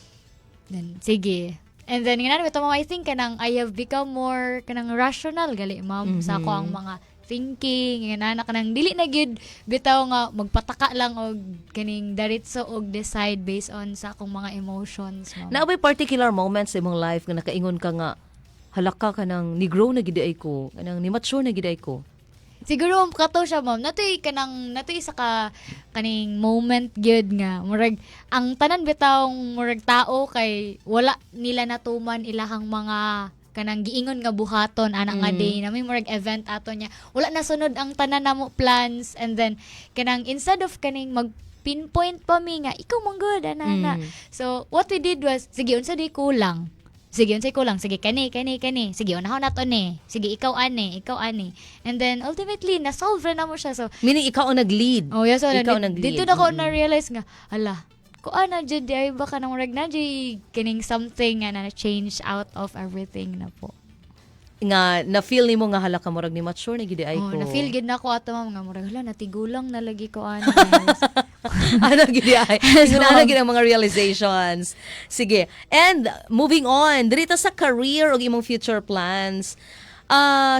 Then sige. And then ganana bitaw, ma'am, I think kanang I have become more kanang rational gali, ma'am, sa ako ang mga thinking, nga na kanang dili na gyud bitaw nga magpataka lang og kaning diretso og decide based on sa akong mga emotions, ma'am. Naabay particular moments sa imong life nga nakaingon ka nga halaka ka nang ni grow na gid ay ko, kanang ni mature na gid ay ko. Siguro kato siya, ma'am. Natoy sa kaning moment gyud nga murag ang tanan bitaw murag tao kay wala nila natuman ilahang mga kanang giingon nga buhaton ana nga day na may murag event ato niya wala na sunod ang tanan namo plans, and then kanang instead of kaning mag pinpoint pa mi nga ikaw man good ana. So what we did was sige unsa di kulang, sige kani sige unahon nato ni, sige ikaw ani, and then ultimately na solve na mo siya. So Meaning ikaw ang nag-lead. oh yes, so Ikaw nag-lead. dito na ko na realize nga hala ko ana jud ay baka nang murag na jud kining something nga na change out of everything na po. Nga na-feel nimo nga halaka murag ni mature na gid ay ko. Na-feel gid na ko ato, ma'am, nga murag hala natigulang na lagi ko ana. Ano gid ay? Ano gid ang mga realizations. Sige. And moving on, dirita sa career o imong future plans.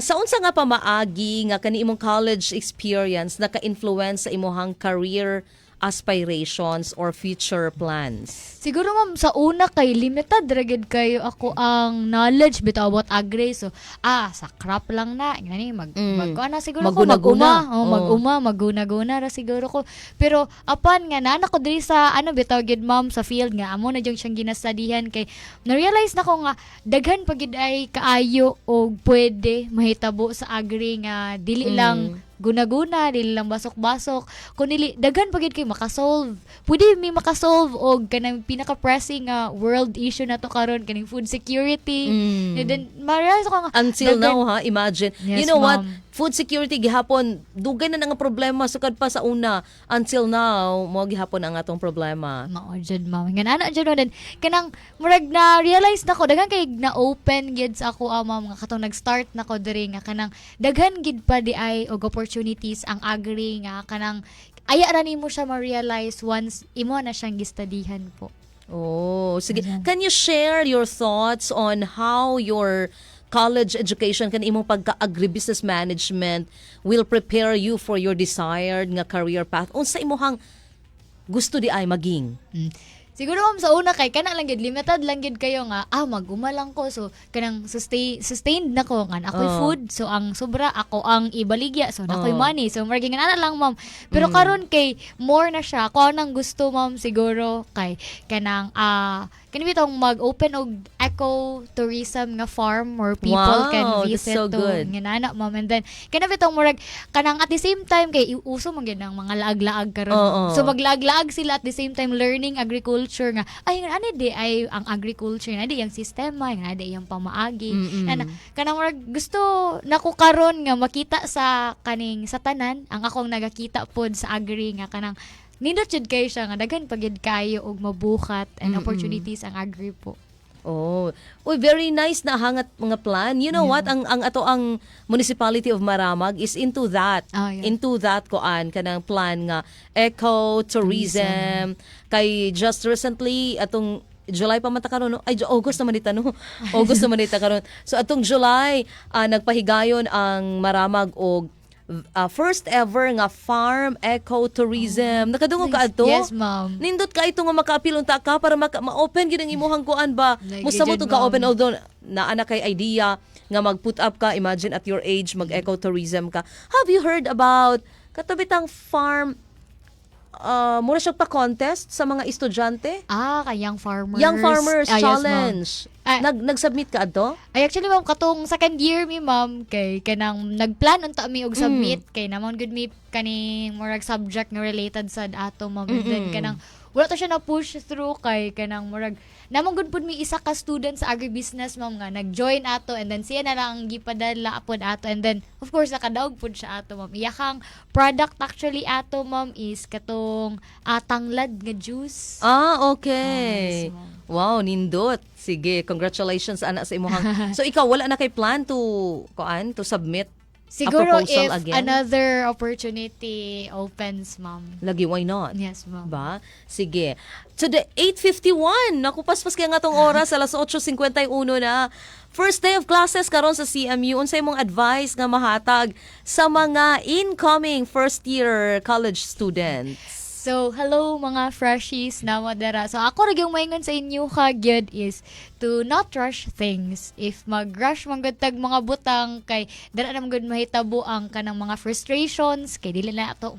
Sa unsa nga pamaagi nga kani imong college experience naka-influence sa imong career aspirations or future plans? Siguro, ma'am, sa una kay limited ragid kayo ako ang knowledge bitaw about agri. So, sa crop lang na. Ngani magkuana siguro ko Maguna-guna. maguna-guna ra siguro ko. Pero apan nga na ko diri sa bitaw gid, ma'am, sa field nga amo na jung siyang ginastadihan kay na-realize na ko nga daghan pa gid ay kaayo og pwede mahitabo sa agri nga dili lang guna-guna, dili lang basok-basok. Kung daghan pa gid kay makasolve. Pwede mi makasolve og kanang pinaka-pressing world issue na to karon kaning food security. And then ma-realize ko nga Until now imagine. Yes, you know what? ma'am. Food security gihapon dugay na nga problema sukad pa sa una. Until now mo gihapon ang atong problema. mao jud, ma'am. Nga ana jud then kanang murag na realize na ko daghan kay na open gid sa ako, ma'am, nga katong nag-start na ko diri nga kanang daghan gid pa di ay og opportunities ang agri nga kanang aya ra nimo siya ma-realize once imo na siyang gistadihan po. Oh, sige. Can you share your thoughts on how your college education kan imong pagka-agribusiness management will prepare you for your desired nga career path? Unsa imong gusto di ay maging? Siguro, ma'am, sa una kay kana lang gid limited lang gid kayo nga mag-uma lang ko, so kanang sustained na ko nga ako'y food, so ang sobra ako ang ibaligya, so nako'y money, so marging ana lang, ma'am. Pero karon kay more na siya ko nang gusto, ma'am, siguro kay kanang kani bitong mag-open og eco-tourism nga farm where people Wow, can that's visit so to good. nginana, ma'am. And then kana bitong murag kanang at the same time kay uso man gyud ang mga laag-laag karon. Oo. So maglaag-laag sila at the same time learning agriculture nga ay ani di ay ang agriculture na di ang sistema nga di ang pamaagi. And kanang murag gusto nako karon nga makita sa kaning sa tanan ang akong nagakita pod sa agri nga kanang nindot jud kayo siya nga daghan pagid kayo og mabuhat and opportunities ang agri po. Oh, uy, very nice na hangat mga plan. You know what? Ang Municipality of Maramag is into that. Ah, yeah. Into that koan kanang plan nga eco-tourism. Kay just recently atong July pa man ta karon no? Ay August naman ita no. August naman ita karon. So atong July nagpahigayon ang Maramag og first ever nga farm eco-tourism. Nakadungog ka ato? Yes, ma'am. Nindot ka ito nga maka-appeal unta ka para ma-open gid ang imuhang kuan ba. Like, Musta mo gid, to ka-open ma'am. although naana kay idea nga mag-put up ka, imagine at your age mag-eco-tourism ka. Have you heard about katabitang farm mura siya pa-contest sa mga estudyante? Kay Young Farmers. Young Farmers Yes, Challenge. ma'am. Nag-submit ka ato? Ay, actually, ma'am, katong second year mi, ma'am, kay kanang nagplan unta mi og submit, kay namon good mi kaning murag subject nga related sa ato, ma'am. And then kanang wala to siya na push through kay kanang murag namon good pud mi isa ka student sa agribusiness, ma'am, nga nag-join ato, and then siya na lang ang gipadala pod ato, and then of course nakadaog pud siya ato, ma'am. Iyakang product actually ato, ma'am, is katong tanglad nga juice. Okay. Yes, ma'am. Wow, nindot. Sige, congratulations ana sa imuhang. So ikaw wala na kay plan to submit Siguro proposal if again? another opportunity opens, ma'am. lagi, why not? Yes, ma'am. Ba? Sige. To the 8:51. Naku, paspas kaya nga tong oras, alas 8:51 na. First day of classes karon sa CMU. Unsay mong advice nga mahatag sa mga incoming first year college students? So, hello mga freshies na madara. So, ako rin yung maingon sa inyo kagad is to not rush things. If mag-rush manggutag mga butang, kay dara na magud mahitabo ang kanang mga frustrations, kay dili na ato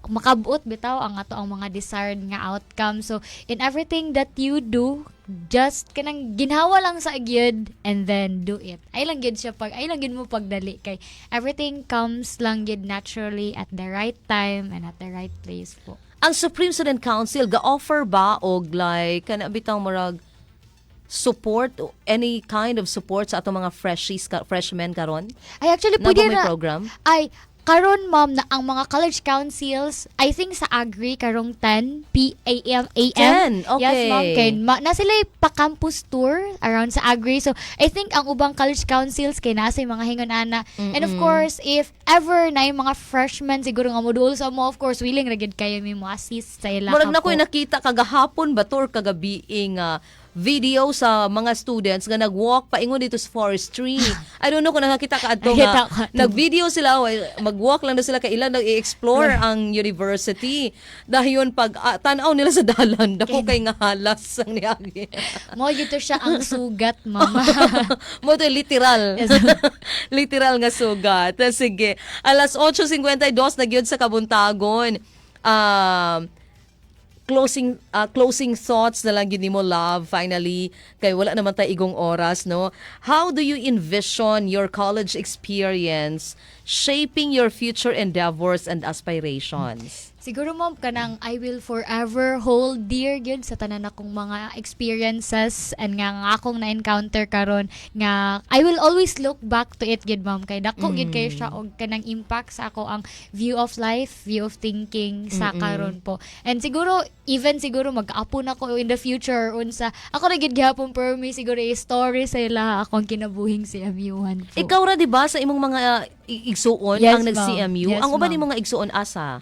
makabuot bitaw ang ato ang mga desired nga outcome. So, in everything that you do, just kanang ginhawa lang sa gyud and then do it. Ay lang gyud mo pagdali kay everything comes lang gyud naturally at the right time and at the right place po. Ang Supreme Student Council ga-offer ba og like kana bitang murag support, any kind of support sa atong mga freshmen karon? Ay actually Na pwede ba may na program? ay karon, ma'am, na ang mga college councils, I think sa Agri karong 10 p.m. 10, okay. Yes, ma'am. Kay na sila pa-campus tour around sa Agri. So, I think ang ubang college councils kay nasa yung mga hingon ana. And of course, if ever na yung mga freshmen siguro nga modul sa mo, of course, willing ra gid kayo mi mo assist sa ila. Murag na ko'y nakita kagahapon ba or kagabi video sa mga students nga nag-walk paingon dito sa forestry. I don't know kung nakakita ka adto nga. Nakita ko. Nag-video sila, mag-walk lang daw sila kay ilan nag-explore ang university. Dahiyon pag tanaw nila sa dalan, dako kay nga halas ang niagi. Mo gito siya ang sugat, ma'am. Mo to literal. Yes. Literal nga sugat. Sige. Alas 8:52 na gyud sa Kabuntagon. Closing thoughts na lang gini mo, love, finally, kay wala naman tayo igong oras, no? How do you envision your college experience shaping your future endeavors and aspirations? Siguro, ma'am, kanang I will forever hold dear yun sa tanan akong mga experiences and nga akong na-encounter karon nga I will always look back to it yun, ma'am, kay dako yun kayo siya og kanang impact sa ako ang view of life, view of thinking sa karon po. And siguro mag-apo na ko in the future unsa ako ra gid gihapon per me siguro i-story sa ila akong kinabuhing CMU-han po. Ikaw ra di ba sa imong mga igsuon Yes, ang ma'am. nag-CMU? Yes, Ang uban ma'am. ni mga igsuon asa?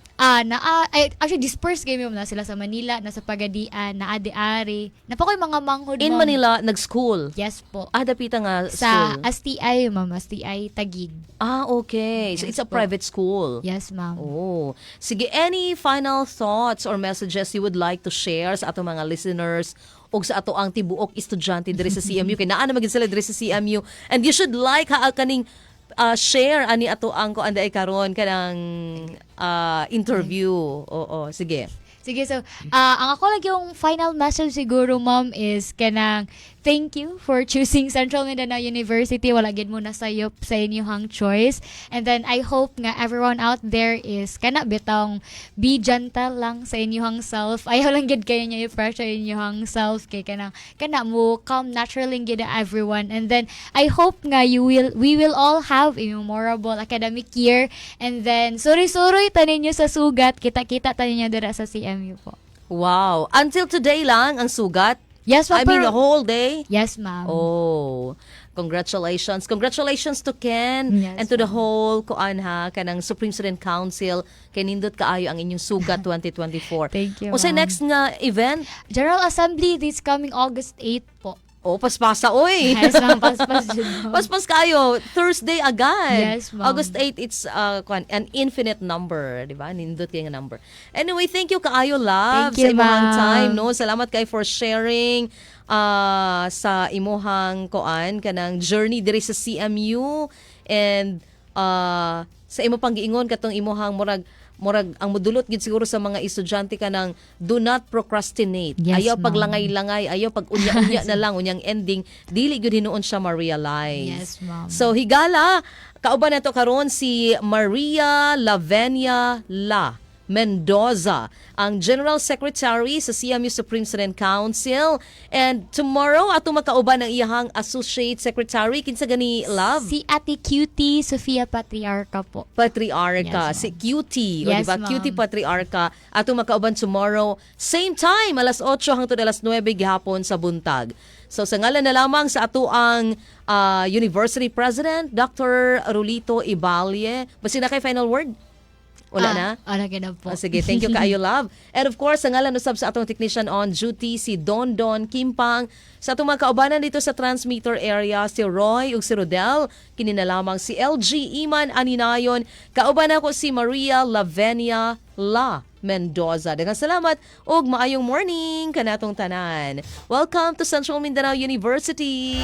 Actually dispersed game na sila sa Manila, nasa Pagadian, na Adi-Ari. Napakoy mga manghod, In ma'am. Manila, nag-school? Yes po. Dapita nga Sa school? STI, ma'am. STI Taguig. Okay. So Yes it's a po. private school? Yes, ma'am. Oh. Sige, any final thoughts or messages you would like to share sa atong mga listeners o sa ato ang tibuok estudyante diri sa CMU? Kaya naa na maging sila diri sa CMU. And you should like kaning share ani ato ang ko anday karon kanang interview. Oo, sige. Sige, so, ang ako lang yung final message siguro, ma'am, is kanang thank you for choosing Central Mindanao University. Wala gid mo na sayop sa inyong choice. And then, I hope nga everyone out there is kana bitong be gentle lang sa inyong self. Ayaw lang gid kayo niya i-pressure inyong self kay kana mo come naturally gid everyone. And then, I hope nga we will all have a memorable academic year. And then, suri-suri tanin nyo sa sugat. Kita-kita tanin nyo dira sa CMU po. Wow. Until today lang ang sugat? Yes, ma'am. I mean, pero- the whole day? Yes, ma'am. Oh, congratulations. Congratulations to Ken Yes, and to the whole kuan ha kanang Supreme Student Council kay nindot kaayo ang inyong sugat 2024. Thank you, Unsay ma'am. next nga event? General Assembly this coming August 8 po. Oh, paspasa oy. Yes, ma'am. Paspas dyan, ma'am. Paspas kayo Thursday agad. Yes, ma'am. August 8 it's kuan an infinite number, di ba? Nindot kay nga number. Anyway, thank you kaayo love Thank you, sa imong ma'am. time no. Salamat kay for sharing sa imuhang koan kanang journey diri sa CMU and sa imo pang giingon katong imuhang murag ang modulot gid siguro sa mga estudyante kanang do not procrastinate. Yes, Ayaw ma'am. paglangay-langay, ayaw pag unya-unya na lang unyang ending dili gyud hinuon siya ma-realize. Yes, ma'am. So higala kauban nato karon si Maria Lavenia La Mendoza, ang General Secretary sa CMU Supreme Student Council. And tomorrow, ato makauban ang iyahang Associate Secretary. Kinsa gani, love? Si Ate Cutie Sofia Patriarca po. Patriarca, Yes, si Cutie, o Yes, diba? ma'am. Cutie Patriarca, ato makauban tomorrow, same time, alas 8 hangtod alas 9 gihapon sa buntag. So sa ngalan na lamang sa ato ang University President, Dr. Rolito Ibalye. Basi na kay final word? Wala na? Wala ka na po. Sige, thank you kaayo love. And of course, sa ngalan usab sa atong technician on duty, si Don Kimpang. Sa atong mga kaubanan dito sa transmitter area, si Roy ug si Rodel. Kini na lamang si LG Iman Aninayon. Kauban ako si Maria Lavenia La Mendoza. Daghang salamat ug maayong morning kanatong tanan. Welcome to Central Mindanao University.